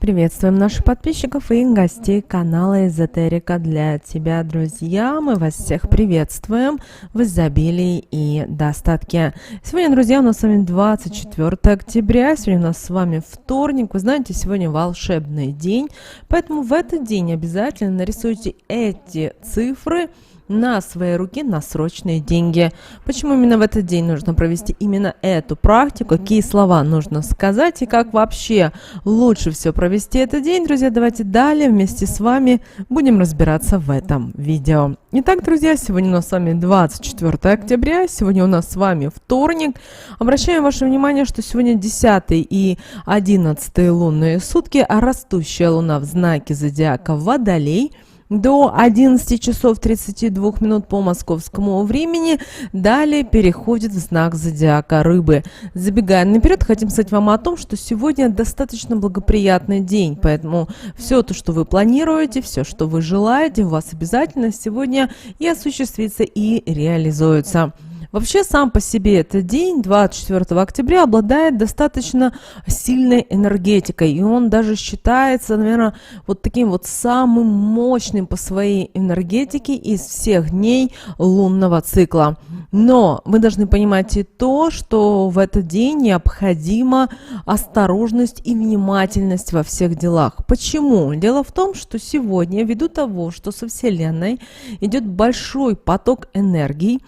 Приветствуем наших подписчиков и гостей канала Эзотерика для тебя, друзья. Мы вас всех приветствуем в изобилии и достатке. Сегодня, друзья, у нас с вами 24 октября. Сегодня у нас с вами вторник. Вы знаете, сегодня волшебный день. Поэтому в этот день обязательно нарисуйте эти цифры на своей руке на срочные деньги. Почему именно в этот день нужно провести именно эту практику, какие слова нужно сказать и как вообще лучше всего провести этот день, друзья, давайте далее вместе с вами будем разбираться в этом видео. Итак, друзья, сегодня у нас с вами 24 октября, сегодня у нас с вами вторник. Обращаем ваше внимание, что сегодня 10 и 11 лунные сутки, а растущая луна в знаке зодиака Водолей до 11 часов 32 минут по московскому времени, далее переходит в знак зодиака Рыбы. Забегая наперед, хотим сказать вам о том, что сегодня достаточно благоприятный день, поэтому все то, что вы планируете, все, что вы желаете, у вас обязательно сегодня и осуществится, и реализуется. Вообще, сам по себе этот день, 24 октября, обладает достаточно сильной энергетикой, и он даже считается, наверное, вот таким вот самым мощным по своей энергетике из всех дней лунного цикла. Но вы должны понимать и то, что в этот день необходима осторожность и внимательность во всех делах. Почему? Дело в том, что сегодня, ввиду того, что со Вселенной идет большой поток энергии,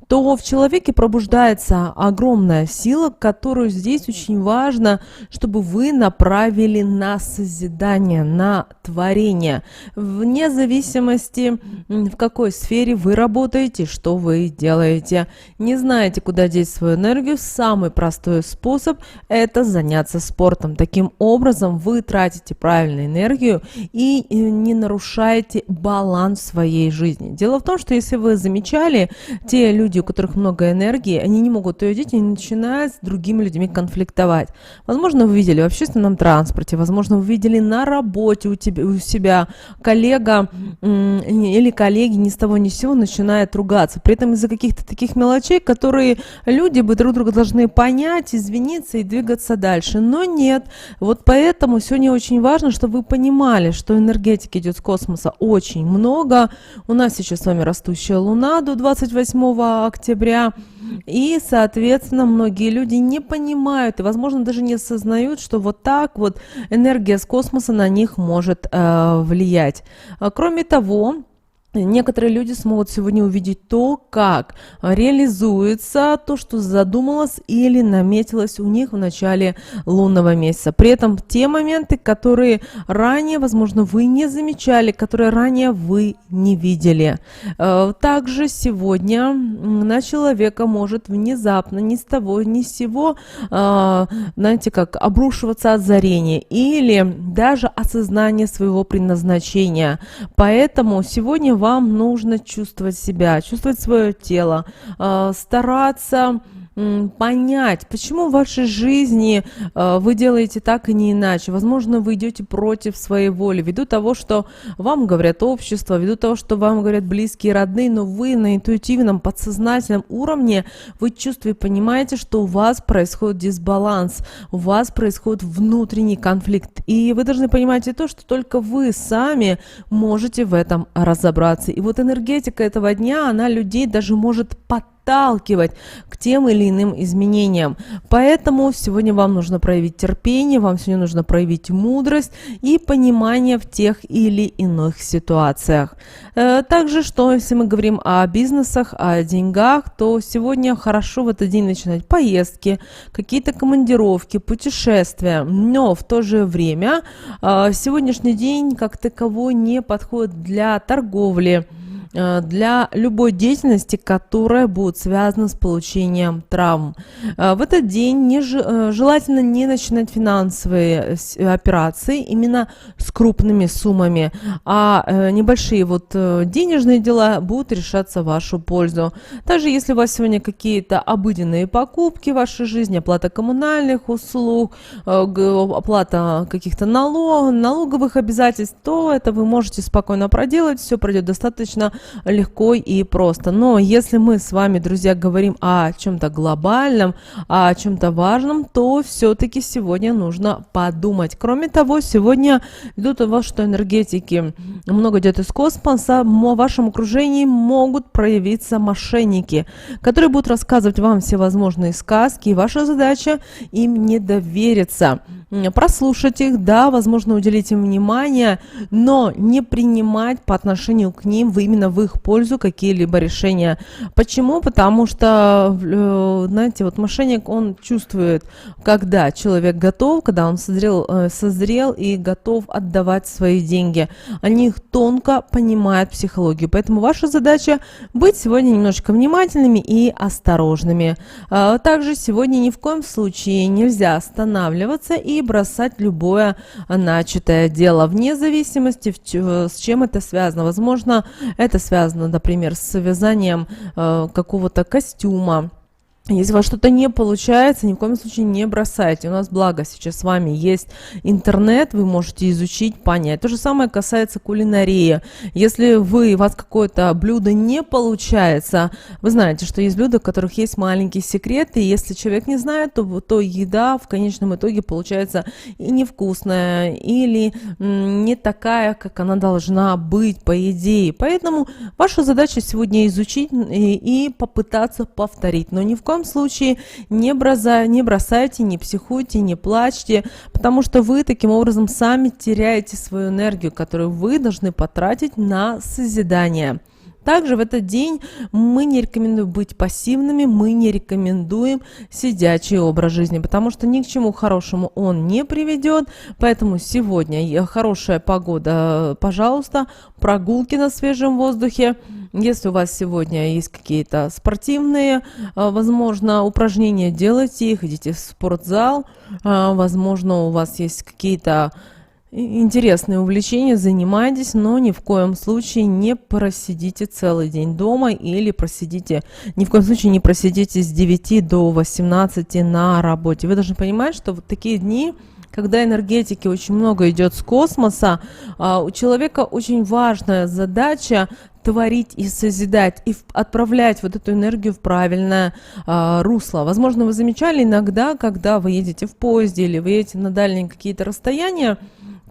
то в человеке пробуждается огромная сила, которую здесь очень важно, чтобы вы направили на созидание, на творение, вне зависимости, в какой сфере вы работаете, что вы делаете. Не знаете, куда деть свою энергию, самый простой способ – это заняться спортом. Таким образом, вы тратите правильную энергию и не нарушаете баланс своей жизни. Дело в том, что если вы замечали, те люди, у которых много энергии, они не могут ее деть и начинают с другими людьми конфликтовать. Возможно, вы видели в общественном транспорте, возможно, вы видели на работе у себя коллега или коллеги ни с того ни с сего начинают ругаться. При этом из-за каких-то таких мелочей, которые люди бы друг друга должны понять, извиниться и двигаться дальше. Но нет. Вот поэтому сегодня очень важно, чтобы вы понимали, что энергетики идет с космоса очень много. У нас сейчас с вами растущая луна до 28 октября. И, соответственно, многие люди не понимают и, возможно, даже не осознают, что вот так вот энергия с космоса на них может влиять. Кроме того, некоторые люди смогут сегодня увидеть то, как реализуется то, что задумалось или наметилось у них в начале лунного месяца. При этом те моменты, которые ранее, возможно, вы не замечали, которые ранее вы не видели. Также сегодня на человека может внезапно, ни с того, ни с сего, знаете, как обрушиваться озарение или даже осознание своего предназначения. Поэтому сегодня вам нужно чувствовать себя, чувствовать свое тело, стараться понять, почему в вашей жизни вы делаете так и не иначе. Возможно, вы идете против своей воли, ввиду того, что вам говорят общество, ввиду того, что вам говорят близкие, родные, но вы на интуитивном, подсознательном уровне, вы чувствуете, понимаете, что у вас происходит дисбаланс, у вас происходит внутренний конфликт. И вы должны понимать и то, что только вы сами можете в этом разобраться. И вот энергетика этого дня, она людей даже может подталкивать к тем или иным изменениям. Поэтому сегодня вам нужно проявить терпение, вам сегодня нужно проявить мудрость и понимание в тех или иных ситуациях. Также, что если мы говорим о бизнесах, о деньгах, то сегодня хорошо в этот день начинать поездки, какие-то командировки, путешествия. Но в то же время сегодняшний день как таковой не подходит для торговли, для любой деятельности, которая будет связана с получением травм. В этот день желательно не начинать финансовые операции именно с крупными суммами, а небольшие денежные дела будут решаться в вашу пользу. Даже если у вас сегодня какие-то обыденные покупки в вашей жизни, оплата коммунальных услуг, оплата каких-то налоговых обязательств, то это вы можете спокойно проделать, все пройдет достаточно легко и просто. Но если мы с вами, друзья, говорим о чем-то глобальном, о чем-то важном, то все-таки сегодня нужно подумать. Кроме того, сегодня идут у вас, что энергетики много идет из космоса, в вашем окружении могут проявиться мошенники, которые будут рассказывать вам всевозможные сказки, и ваша задача им не довериться. Прослушать их, да, возможно, уделить им внимание, но не принимать по отношению к ним именно в их пользу какие-либо решения. Почему? Потому что, знаете, вот мошенник, он чувствует, когда человек готов, когда он созрел и готов отдавать свои деньги. Они их тонко понимают психологию. Поэтому ваша задача быть сегодня немножко внимательными и осторожными. Также сегодня ни в коем случае нельзя останавливаться и бросать любое начатое дело, вне зависимости, с чем это связано. Возможно, это связано, например, с вязанием какого-то костюма. Если у вас что-то не получается, ни в коем случае не бросайте. У нас, благо, сейчас с вами есть интернет, вы можете изучить, понять. То же самое касается кулинарии. Если у вас какое-то блюдо не получается, вы знаете, что есть блюда, в которых есть маленькие секреты, и если человек не знает, то еда в конечном итоге получается и невкусная, или не такая, как она должна быть, по идее. Поэтому ваша задача сегодня изучить и попытаться повторить, но ни в коем случае не бросайте, не психуйте, не плачьте, потому что вы таким образом сами теряете свою энергию, которую вы должны потратить на созидание. Также в этот день мы не рекомендуем быть пассивными, мы не рекомендуем сидячий образ жизни, потому что ни к чему хорошему он не приведет. Поэтому сегодня хорошая погода, пожалуйста, прогулки на свежем воздухе. Если у вас сегодня есть какие-то спортивные, возможно, упражнения, делайте их, идите в спортзал. Возможно, у вас есть какие-то интересные увлечения, занимайтесь, но ни в коем случае не просидите целый день дома или ни в коем случае не просидите с 9 до 18 на работе. Вы должны понимать, что вот такие дни, когда энергетики очень много идет с космоса, у человека очень важная задача творить и созидать, и отправлять вот эту энергию в правильное русло. Возможно, вы замечали иногда, когда вы едете в поезде или вы едете на дальние какие-то расстояния,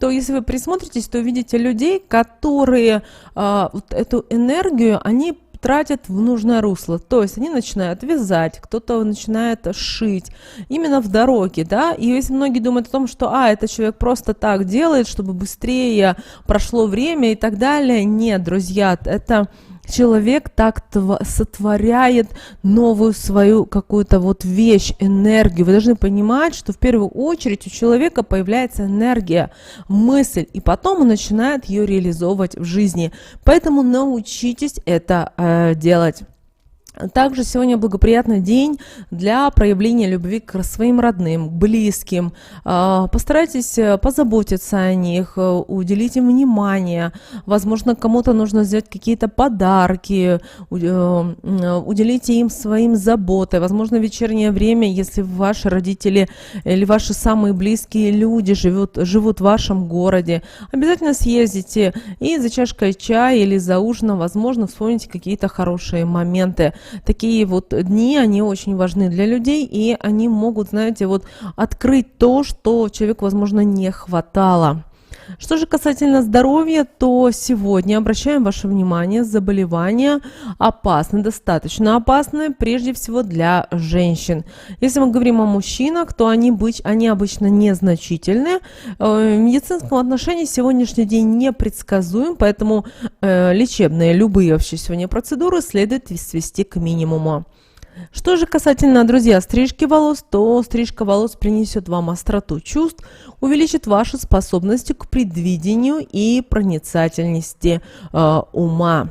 то если вы присмотритесь, то увидите людей, которые вот эту энергию, они тратят в нужное русло. То есть они начинают вязать, кто-то начинает шить именно в дороге, да, и если многие думают о том, что этот человек просто так делает, чтобы быстрее прошло время и так далее, нет, друзья, это человек так сотворяет новую свою какую-то вот вещь, энергию. Вы должны понимать, что в первую очередь у человека появляется энергия, мысль, и потом он начинает ее реализовывать в жизни. Поэтому научитесь это делать. Также сегодня благоприятный день для проявления любви к своим родным, близким. Постарайтесь позаботиться о них, уделить им внимание. Возможно, кому-то нужно сделать какие-то подарки, уделите им своим заботой. Возможно, в вечернее время, если ваши родители или ваши самые близкие люди живут в вашем городе, обязательно съездите и за чашкой чая или за ужином, возможно, вспомните какие-то хорошие моменты. Такие вот дни, они очень важны для людей, и они могут, знаете, вот открыть то, что человеку, возможно, не хватало. Что же касательно здоровья, то сегодня обращаем ваше внимание, заболевания опасны, достаточно опасны, прежде всего для женщин. Если мы говорим о мужчинах, то они обычно незначительны. В медицинском отношении сегодняшний день непредсказуем, поэтому лечебные любые вообще сегодня процедуры следует свести к минимуму. Что же касательно, друзья, стрижки волос, то стрижка волос принесет вам остроту чувств, увеличит ваши способности к предвидению и проницательности ума.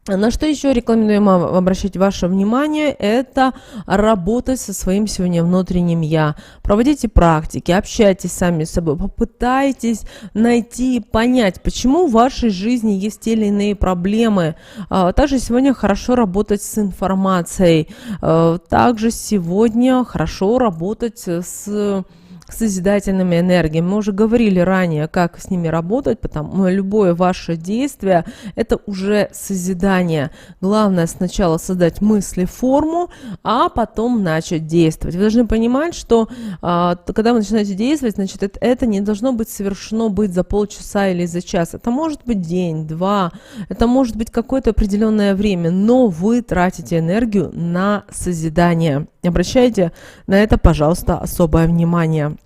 На что еще рекомендуем обращать ваше внимание, это работать со своим сегодня внутренним «я». Проводите практики, общайтесь сами с собой, попытайтесь найти, понять, почему в вашей жизни есть те или иные проблемы. Также сегодня хорошо работать с информацией. Также сегодня хорошо работать с к созидательным энергиям. Мы уже говорили ранее, как с ними работать, потому что любое ваше действие – это уже созидание. Главное сначала создать мысли, форму, а потом начать действовать. Вы должны понимать, что когда вы начинаете действовать, значит, это не должно быть совершено быть за полчаса или за час. Это может быть день, два, это может быть какое-то определенное время, но вы тратите энергию на созидание. Обращайте на это, пожалуйста, особое внимание.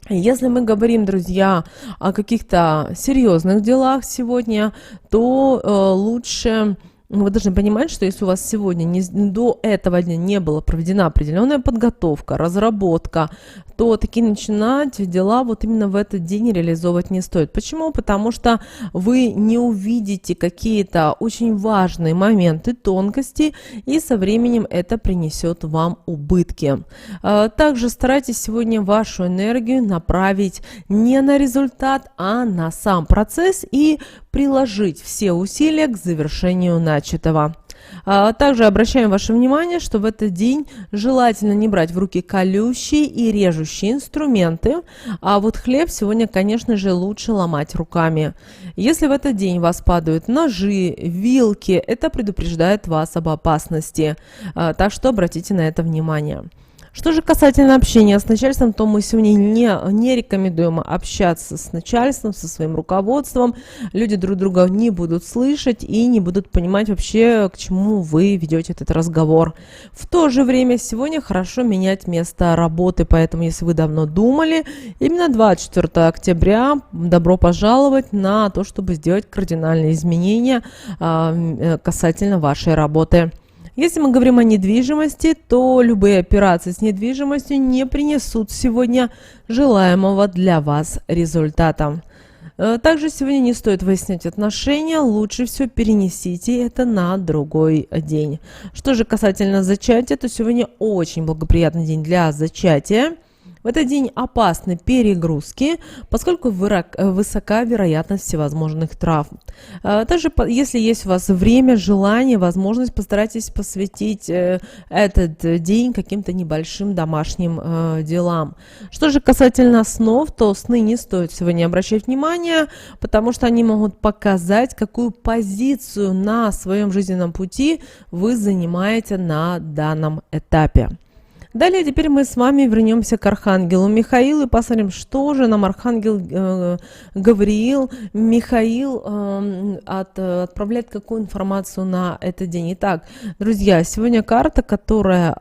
Если мы говорим, друзья, о каких-то серьезных делах сегодня, то лучше... Вы должны понимать, что если у вас сегодня до этого дня не была проведена определенная подготовка, разработка, то такие начинать дела вот именно в этот день реализовывать не стоит. Почему? Потому что вы не увидите какие-то очень важные моменты, тонкости, и со временем это принесет вам убытки. Также старайтесь сегодня вашу энергию направить не на результат, а на сам процесс и приложить все усилия к завершению начатого. Также обращаем ваше внимание, что в этот день желательно не брать в руки колющие и режущие инструменты, а вот хлеб сегодня, конечно же, лучше ломать руками. Если в этот день у вас падают ножи, вилки, это предупреждает вас об опасности, так что обратите на это внимание. Что же касательно общения с начальством, то мы сегодня не рекомендуем общаться с начальством, со своим руководством. Люди друг друга не будут слышать и не будут понимать вообще, к чему вы ведете этот разговор. В то же время сегодня хорошо менять место работы, поэтому если вы давно думали, именно 24 октября добро пожаловать на то, чтобы сделать кардинальные изменения касательно вашей работы. Если мы говорим о недвижимости, то любые операции с недвижимостью не принесут сегодня желаемого для вас результата. Также сегодня не стоит выяснять отношения, лучше всего перенесите это на другой день. Что же касательно зачатия, то сегодня очень благоприятный день для зачатия. В этот день опасны перегрузки, поскольку высока вероятность всевозможных травм. Также, если есть у вас время, желание, возможность, постарайтесь посвятить этот день каким-то небольшим домашним делам. Что же касательно снов, то сны не стоит сегодня обращать внимание, потому что они могут показать, какую позицию на своем жизненном пути вы занимаете на данном этапе. Далее теперь мы с вами вернемся к архангелу Михаилу и посмотрим, что же нам архангел Гавриил, Михаил отправляет какую информацию на этот день. Итак, друзья, сегодня карта, которая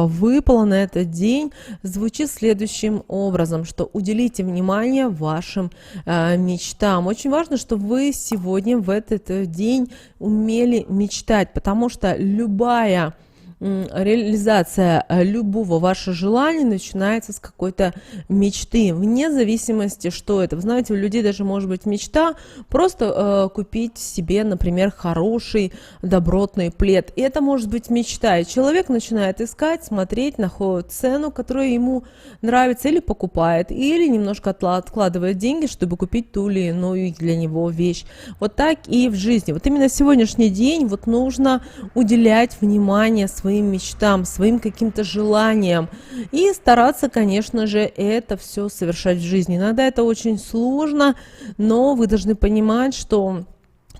выпала на этот день, звучит следующим образом, что уделите внимание вашим мечтам. Очень важно, чтобы вы сегодня в этот день умели мечтать, потому что любая реализация любого вашего желания начинается с какой-то мечты, вне зависимости, что это. Вы знаете, у людей даже может быть мечта просто купить себе, например, хороший добротный плед. И это может быть мечта. И человек начинает искать, смотреть, находит цену, которая ему нравится, или покупает, или немножко откладывает деньги, чтобы купить ту или иную для него вещь. Вот так и в жизни. Вот именно сегодняшний день вот нужно уделять внимание своим мечтам, своим каким-то желаниям и стараться, конечно же, это все совершать в жизни. Иногда это очень сложно, но вы должны понимать, что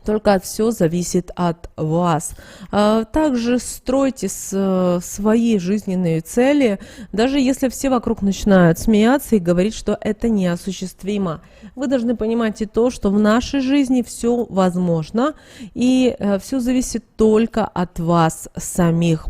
только все зависит от вас. Также стройте свои жизненные цели, даже если все вокруг начинают смеяться и говорить, что это неосуществимо. Вы должны понимать и то, что в нашей жизни все возможно, и все зависит только от вас самих.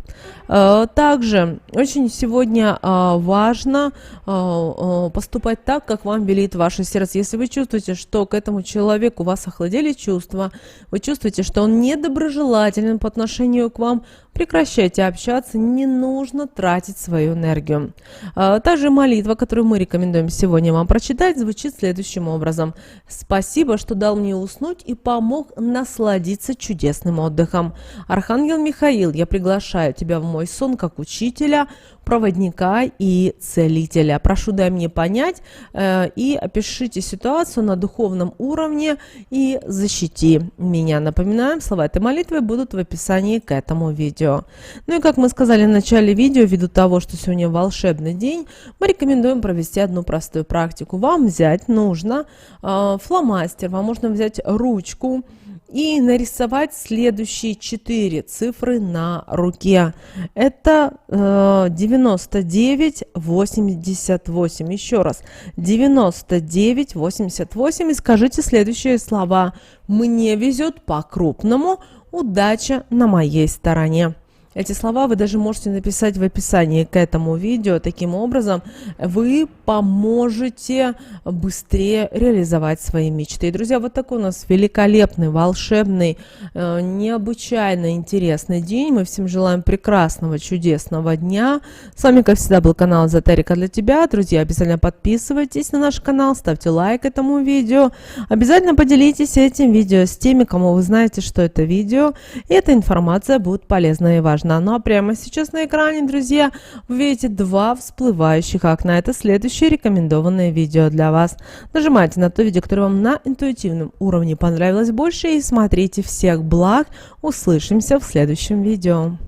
Также очень сегодня важно поступать так, как вам велит ваше сердце. Если вы чувствуете, что к этому человеку у вас охладели чувства, вы чувствуете, что он недоброжелателен по отношению к вам, прекращайте общаться, не нужно тратить свою энергию. Также молитва, которую мы рекомендуем сегодня вам прочитать, звучит следующим образом. «Спасибо, что дал мне уснуть и помог насладиться чудесным отдыхом. Архангел Михаил, я приглашаю тебя в мой сон как учителя. проводника и целителя. Прошу, дай мне понять и опишите ситуацию на духовном уровне и защити меня. Напоминаем, слова этой молитвы будут в описании к этому видео. Ну и как мы сказали в начале видео, ввиду того, что сегодня волшебный день, мы рекомендуем провести одну простую практику. Вам взять нужно фломастер, вам можно взять ручку и нарисовать следующие 4 цифры на руке. Это 9988. Еще раз, 9988. И скажите следующие слова. Мне везет по-крупному, удача на моей стороне. Эти слова вы даже можете написать в описании к этому видео. Таким образом, вы поможете быстрее реализовать свои мечты. И, друзья, вот такой у нас великолепный, волшебный, необычайно интересный день. Мы всем желаем прекрасного, чудесного дня. С вами, как всегда, был канал Эзотерика для тебя. Друзья, обязательно подписывайтесь на наш канал, ставьте лайк этому видео. Обязательно поделитесь этим видео с теми, кому вы знаете, что это видео. И эта информация будет полезна и важна. Ну а прямо сейчас на экране, друзья, вы видите 2 всплывающих окна. Это следующее рекомендованное видео для вас. Нажимайте на то видео, которое вам на интуитивном уровне понравилось больше, и смотрите. Всех благ. Услышимся в следующем видео.